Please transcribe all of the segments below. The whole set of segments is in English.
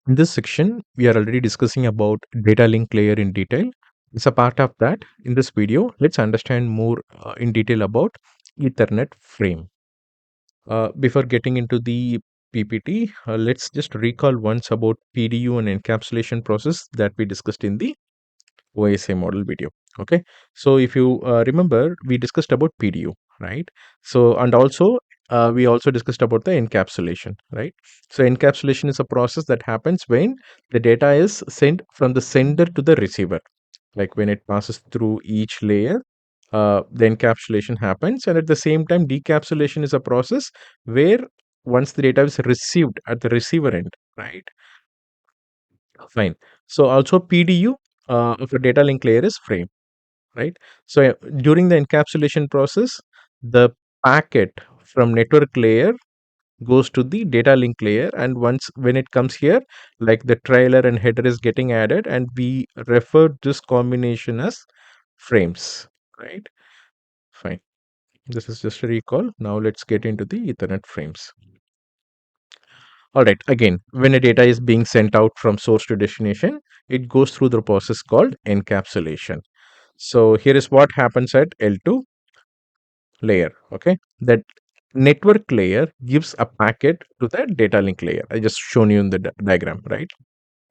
In this section, we are already discussing about data link layer in detail. As a part of that, in this video, let's understand more in detail about Ethernet frame. Before getting into the PPT, let's just recall once about PDU and encapsulation process that we discussed in the OSA model video. Okay, so if you remember, we discussed about PDU, right? So and also we also discussed about the encapsulation, right? So encapsulation is a process that happens when the data is sent from the sender to the receiver, like when it passes through each layer. The encapsulation happens, and at the same time, decapsulation is a process where once the data is received at the receiver end, right? Fine. So also PDU of a data link layer is frame, right? So during the encapsulation process, the packet from network layer goes to the data link layer, and once when it comes here, like the trailer and header is getting added, and we refer this combination as frames, right? Fine. This is just a recall. Now let's get into the Ethernet frames. All right. Again, when a data is being sent out from source to destination, it goes through the process called encapsulation. So here is what happens at L2 layer. Okay, that network layer gives a packet to the data link layer. I just shown you in the diagram, right?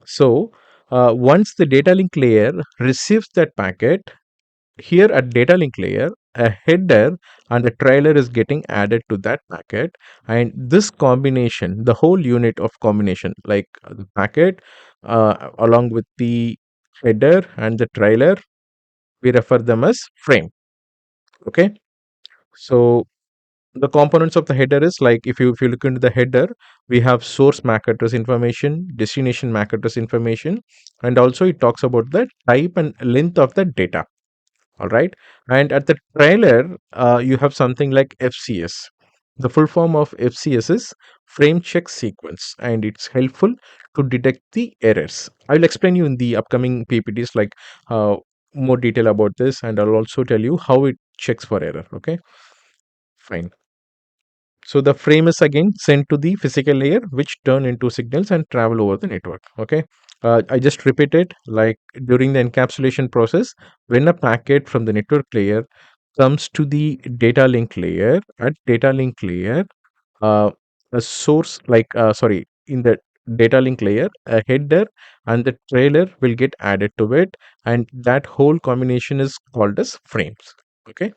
So once the data link layer receives that packet, here at data link layer, a header and a trailer is getting added to that packet, and this combination, the whole unit of combination, like the packet along with the header and the trailer, we refer them as frame. Okay, so the components of the header is like, if you look into the header, we have source MAC address information, destination MAC address information, and also it talks about the type and length of the data. All right, and at the trailer, you have something like FCS. The full form of FCS is frame check sequence, and it's helpful to detect the errors. I will explain you in the upcoming PPTs, like uh, more detail about this, and I'll also tell you how it checks for error. Okay, fine. So the frame is again sent to the physical layer, which turn into signals and travel over the network. Okay. I just repeat it, like during the encapsulation process, when a packet from the network layer comes to the data link layer, at data link layer, uh, a source like sorry, in the data link layer, a header and the trailer will get added to it, and that whole combination is called as frames. Okay,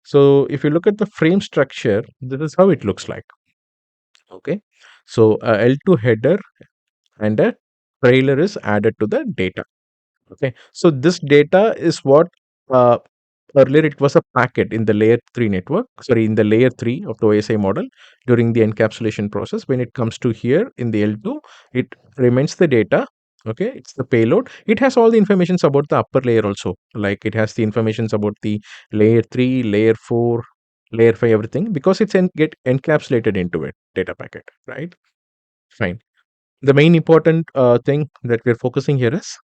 so if you look at the frame structure, this is how it looks like. Okay, so a L2 header and a trailer is added to the data. Okay, so this data is what uh, earlier it was a packet in the layer 3 network, sorry, in the layer 3 of the OSI model. During the encapsulation process, when it comes to here in the L2, it remains the data. Okay, it's the payload. It has all the informations about the upper layer also, like it has the informations about the layer 3, layer 4, layer 5, everything, because it's get encapsulated into it data packet, right? Fine. The main important thing that we're focusing here is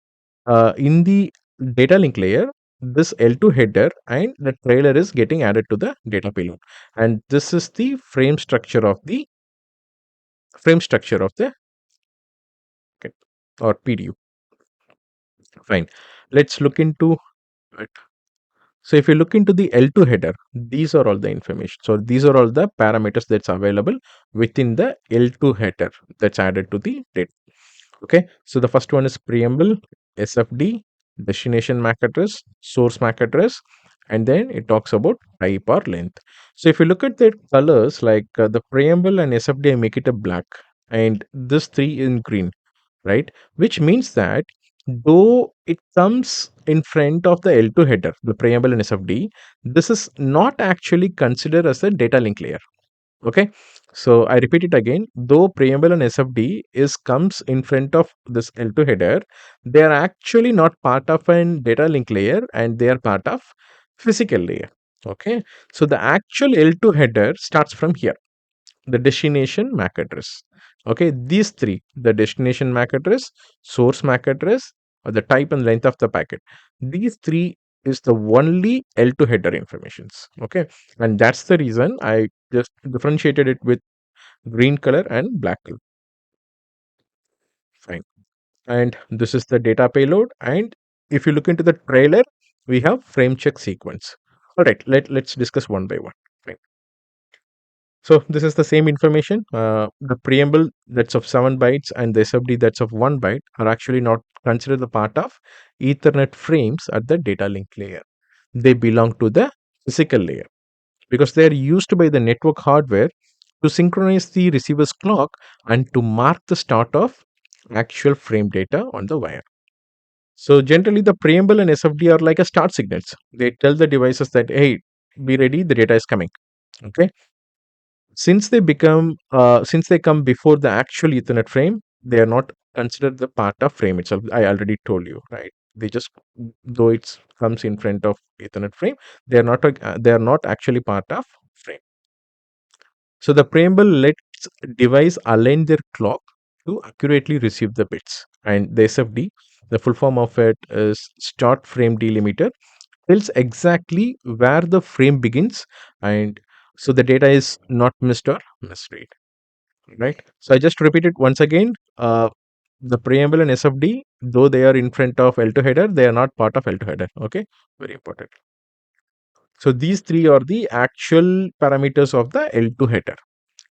in the data link layer, this L2 header and the trailer is getting added to the data payload, and this is the frame structure of the okay, or PDU. Fine. Let's look into it. So if you look into the L2 header, these are all the information. So these are all the parameters that's available within the L2 header that's added to the data. Okay, so the first one is preamble, SFD, destination MAC address, source MAC address, and then it talks about type or length. So if you look at the colors, like the preamble and SFD, I make it a black, and this three in green, right? Which means that though it comes in front of the L2 header, the preamble and SFD, this is not actually considered as a data link layer. Okay, so I repeat it again. Though preamble and SFD is comes in front of this L2 header, they are actually not part of an data link layer, and they are part of physical layer. Okay, so the actual L2 header starts from here, the destination MAC address. Okay, these three, the destination MAC address, source MAC address, or the type and length of the packet, these three is the only L2 header informations. Okay, and that's the reason I just differentiated it with green color and black color. Fine. and this is the data payload. And if you look into the trailer, we have frame check sequence. All right, let's discuss one by one. Right. So this is the same information. The preamble that's of 7 bytes and the SFD that's of 1 byte are actually not considered the part of Ethernet frames at the data link layer. They belong to the physical layer because they are used by the network hardware to synchronize the receiver's clock and to mark the start of actual frame data on the wire. So generally, the preamble and SFD are like a start signals. They tell the devices that, hey, be ready, the data is coming. Okay. Since they come before the actual Ethernet frame, they are not considered the part of frame itself. I already told you, right? They just, though it comes in front of Ethernet frame, they are not actually part of frame. So the preamble lets device align their clock to accurately receive the bits. And the SFD, the full form of it is start frame delimiter, tells exactly where the frame begins, and so the data is not missed or misread. Right. So I just repeat it once again. The preamble and SFD, though they are in front of L2 header, they are not part of L2 header. Okay. Very important. So these three are the actual parameters of the L2 header.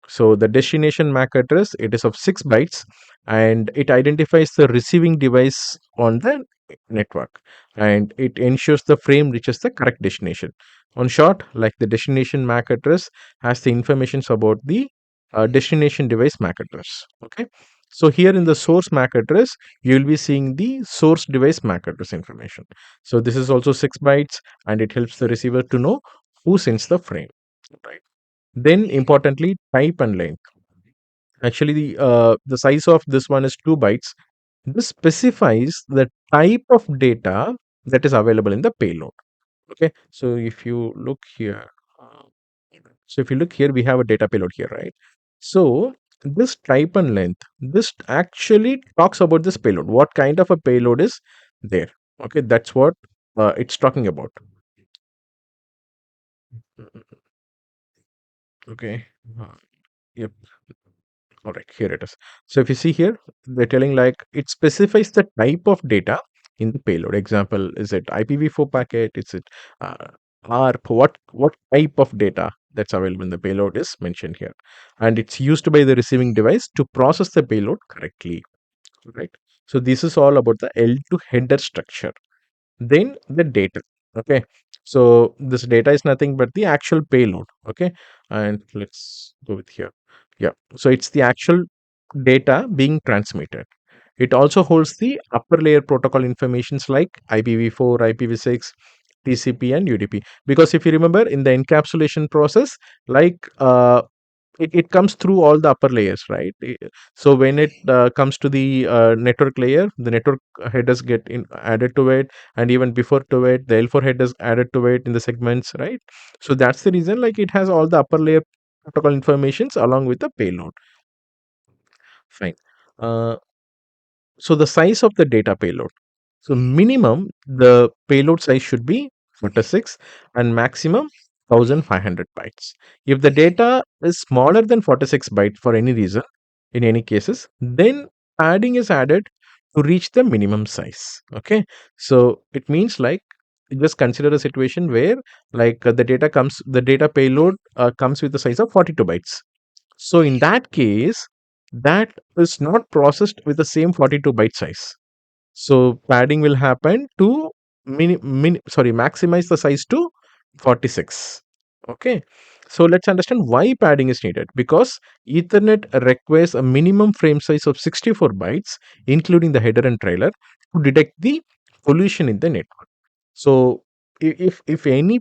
So the destination MAC address, it is of 6 bytes, and it identifies the receiving device on the network, and it ensures the frame reaches the correct destination. On short, like the destination MAC address has the informations about the destination device MAC address. Okay. So here in the source MAC address, you will be seeing the source device MAC address information. So this is also 6 bytes, and it helps the receiver to know who sends the frame. Right. Then importantly, type and length. Actually, the size of this one is 2 bytes. This specifies the type of data that is available in the payload. Okay, so if you look here, uh, we have a data payload here, right? So this type and length, this actually talks about this payload. What kind of a payload is there? Okay, that's what it's talking about. Okay. Uh, yep. All right, here it is. So if you see here, they're telling like it specifies the type of data in the payload. Example, is it IPv4 packet? Is it uh, ARP? What type of data that's available in the payload is mentioned here, and it's used by the receiving device to process the payload correctly. Right. So this is all about the L2 header structure. Then the data. Okay. So this data is nothing but the actual payload. Okay. And let's go with here. Yeah. So it's the actual data being transmitted. It also holds the upper layer protocol informations like IPv4, IPv6, TCP, and UDP. Because if you remember in the encapsulation process, like it comes through all the upper layers, right? So when it comes to the network layer, the network headers get added to it, and even before to it, the L4 headers added to it in the segments, right? So that's the reason, like it has all the upper layer protocol informations along with the payload. Fine. Uh, so the size of the data payload. So minimum the payload size should be 46 and maximum 1500 bytes. If the data is smaller than 46 bytes for any reason, in any cases, then padding is added to reach the minimum size. Okay. So it means like just consider a situation where like the data payload comes with the size of 42 bytes. So in that case, that is not processed with the same 42 byte size. So padding will happen to maximize the size to 46. Okay. So let's understand why padding is needed. Because Ethernet requires a minimum frame size of 64 bytes, including the header and trailer, to detect the collision in the network. So if any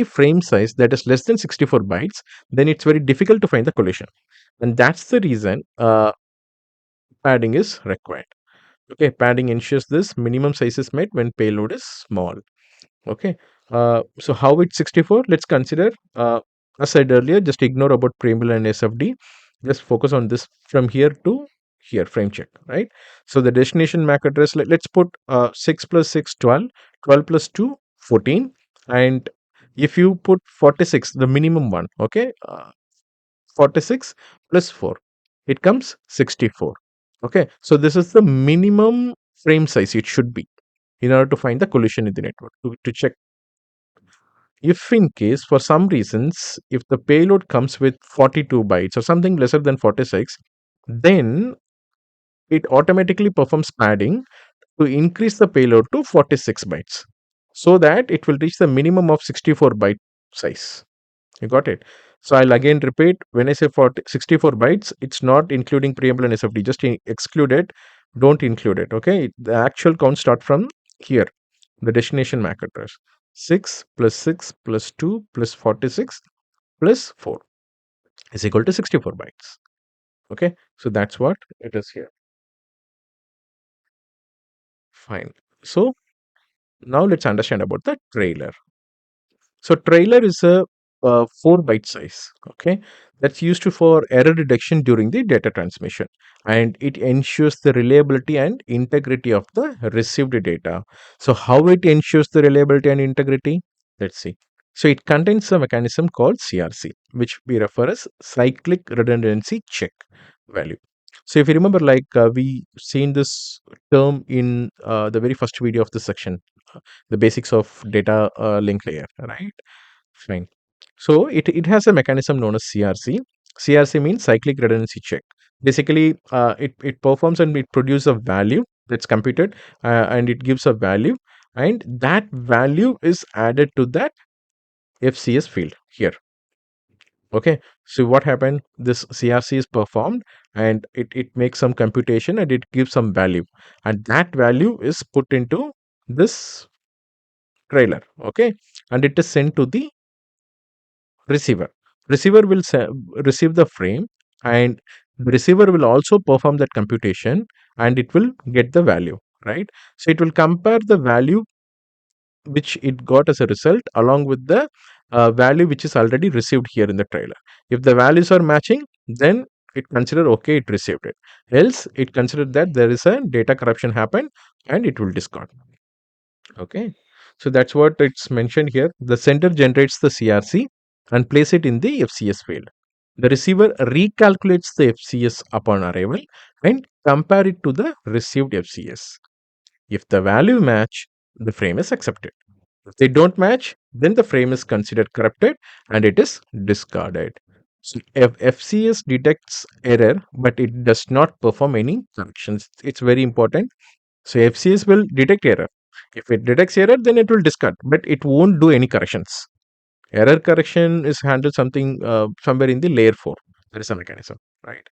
frame size that is less than 64 bytes, then it's very difficult to find the collision, and that's the reason padding is required. Okay, padding ensures this minimum size is met when payload is small. Okay, so how it's 64? Let's consider, as I said earlier, just ignore about preamble and SFD. Just focus on this from here to here, frame check, right? So the destination MAC address, let's put 6 plus 6, 12, 12 plus 2, 14. And if you put 46, the minimum one, okay, 46 plus 4, it comes 64. Okay, so this is the minimum frame size it should be in order to find the collision in the network, to check if in case for some reasons if the payload comes with 42 bytes or something lesser than 46, then it automatically performs padding to increase the payload to 46 bytes so that it will reach the minimum of 64 byte size. You got it? So I'll again repeat, when I say 64 bytes, it's not including preamble and SFD. Just exclude it. Don't include it. Okay. The actual count start from here, the destination MAC address. 6 plus 6 plus 2 plus 46 plus 4 is equal to 64 bytes. Okay. So that's what it is here. Fine. So now let's understand about the trailer. So trailer is a 4 byte size, okay, that's used for error detection during the data transmission, and it ensures the reliability and integrity of the received data. So how it ensures the reliability and integrity? Let's see. So it contains a mechanism called CRC, which we refer as cyclic redundancy check value. So if you remember, like we seen this term in the very first video of this section, the basics of data link layer, right? Fine. So it has a mechanism known as CRC. CRC means cyclic redundancy check. Basically, it performs and it produces a value that's computed, and it gives a value, and that value is added to that FCS field here. Okay. So what happened? This CRC is performed, and it makes some computation and it gives some value, and that value is put into this trailer. Okay. And it is sent to the receiver. Receiver will receive the frame, and the receiver will also perform that computation, and it will get the value, right? So it will compare the value which it got as a result along with the value which is already received here in the trailer. If the values are matching, then it consider okay, it received it. Else it consider that there is a data corruption happened, and it will discard. Okay. So that's what it's mentioned here. The sender generates the CRC and place it in the FCS field. The receiver recalculates the FCS upon arrival and compare it to the received FCS. If the value match, the frame is accepted. If they don't match, then the frame is considered corrupted and it is discarded. So if FCS detects error, but it does not perform any corrections. It's very important. So FCS will detect error. If it detects error, then it will discard, but it won't do any corrections. Error correction is handled something somewhere in the layer 4. There is a mechanism, right?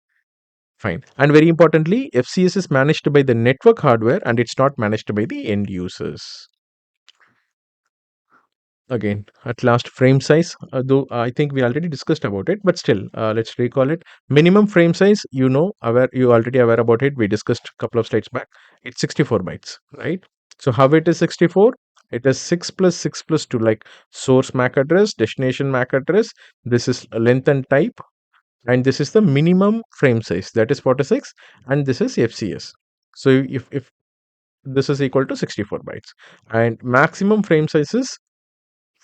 Fine. And very importantly, FCS is managed by the network hardware and it's not managed by the end users. Again, at last, frame size, though I think we already discussed about it, but still, let's recall it. Minimum frame size, you already aware about it. We discussed a couple of slides back. It's 64 bytes, right? So how it is 64? It is 6 plus 6 plus 2, like source MAC address, destination MAC address. This is length and type, and this is the minimum frame size, that is 46, and this is FCS. So if this is equal to 64 bytes, and maximum frame size is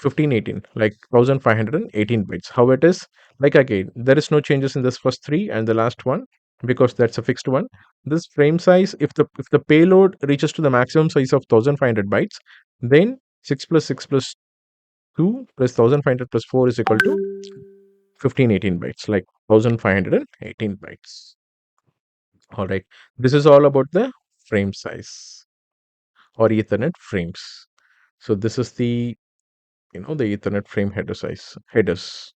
1518, like 1518 bytes. How it is? Like again, there is no changes in this first three and the last one because that's a fixed one. This frame size, if the payload reaches to the maximum size of 1500 bytes, then 6 plus 6 plus 2 plus 1500 plus 4 is equal to 1518 bytes, like 1518 bytes. All right. This is all about the frame size or Ethernet frames. So this is the Ethernet frame header size headers.